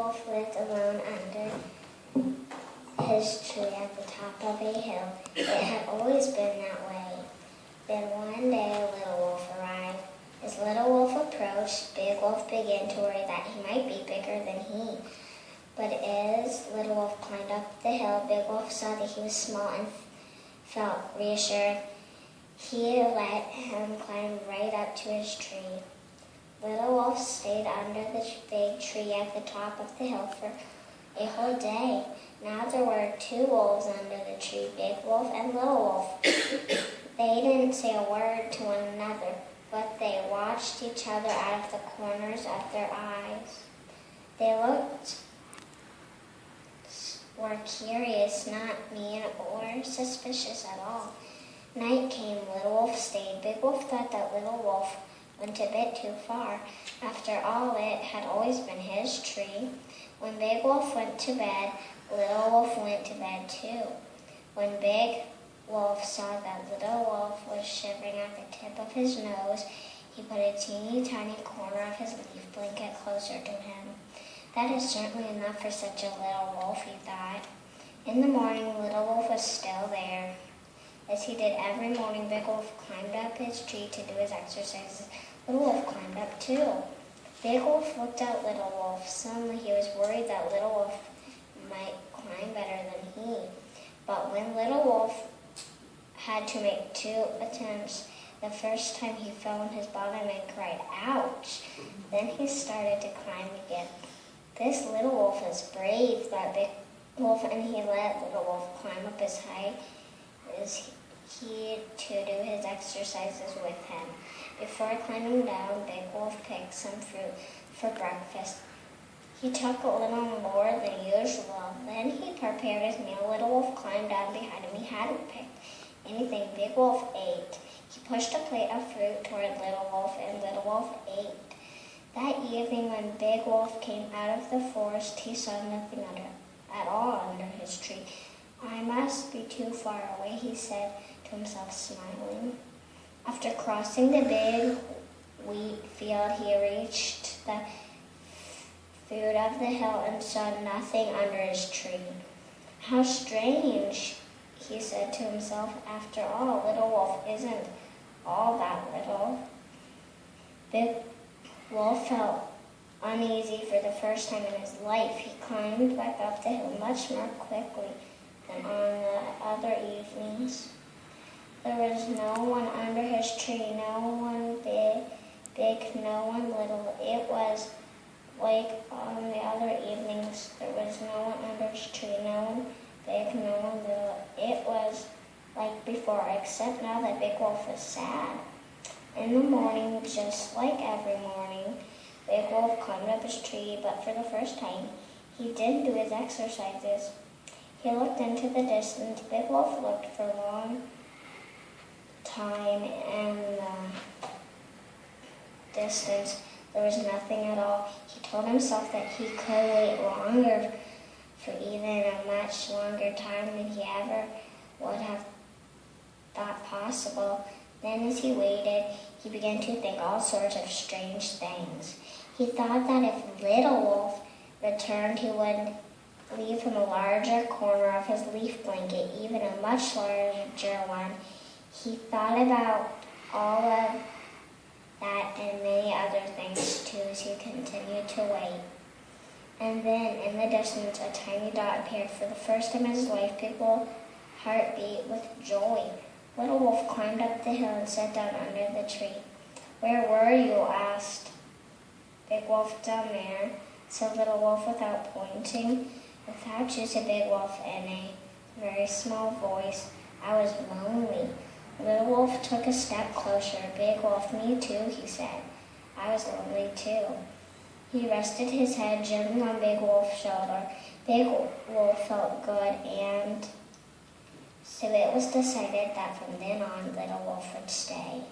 Wolf lived alone under his tree at the top of a hill. It had always been that way. Then one day a little wolf arrived. As little wolf approached, Big Wolf began to worry that he might be bigger than he. But as little wolf climbed up the hill, Big Wolf saw that he was small and felt reassured. He let him climb right up to his tree. Little Wolf stayed under the big tree at the top of the hill for a whole day. Now there were 2 wolves under the tree, Big Wolf and Little Wolf. They didn't say a word to one another, but they watched each other out of the corners of their eyes. They were curious, not mean or suspicious at all. Night came. Little Wolf stayed. Big Wolf thought that Little Wolf went a bit too far. After all, it had always been his tree. When Big Wolf went to bed, Little Wolf went to bed too. When Big Wolf saw that Little Wolf was shivering at the tip of his nose, he put a teeny tiny corner of his leaf blanket closer to him. That is certainly enough for such a little wolf, he thought. In the morning, Little Wolf was still there. As he did every morning, Big Wolf climbed up his tree to do his exercises. Little Wolf climbed up too. Big Wolf looked at Little Wolf. Suddenly he was worried that Little Wolf might climb better than he. But when Little Wolf had to make 2 attempts, the first time he fell on his bottom and cried, "Ouch!" Then he started to climb again. This Little Wolf is brave, thought Big Wolf, and he let Little Wolf climb up as high as he to do his exercises with him. Before climbing down, Big Wolf picked some fruit for breakfast. He took a little more than usual. Then he prepared his meal. Little Wolf climbed down behind him. He hadn't picked anything. Big Wolf ate. He pushed a plate of fruit toward Little Wolf, and Little Wolf ate. That evening, when Big Wolf came out of the forest, he saw nothing at all under his tree. "I must be too far away," he said to himself, smiling. After crossing the big wheat field, he reached the foot of the hill and saw nothing under his tree. "How strange," he said to himself. "After all, Little Wolf isn't all that little." Big Wolf felt uneasy for the first time in his life. He climbed back up the hill much more quickly than on the other evenings. There was no one under his tree, no one big, no one little. It was like on the other evenings. There was no one under his tree, no one big, no one little. It was like before, except now that Big Wolf was sad. In the morning, just like every morning, Big Wolf climbed up his tree, but for the first time, he didn't do his exercises. He looked into the distance. Big Wolf looked for a long time in the distance. There was nothing at all. He told himself that he could wait longer, for even a much longer time than he ever would have thought possible. Then as he waited, he began to think all sorts of strange things. He thought that if Little Wolf returned, he would leave him a larger corner of his leaf blanket, even a much larger one. He thought about all of that and many other things too as he continued to wait. And then in the distance, a tiny dot appeared. For the first time in his life, Big Wolf's heart beat with joy. Little Wolf climbed up the hill and sat down under the tree. "Where were you?" asked Big Wolf. "Down there," said Little Wolf without pointing. "Without you," said Big Wolf in a very small voice. "I was lonely." Little Wolf took a step closer. "Big Wolf, me too," he said. "I was lonely too." He rested his head gently on Big Wolf's shoulder. Big Wolf felt good, and so it was decided that from then on, Little Wolf would stay.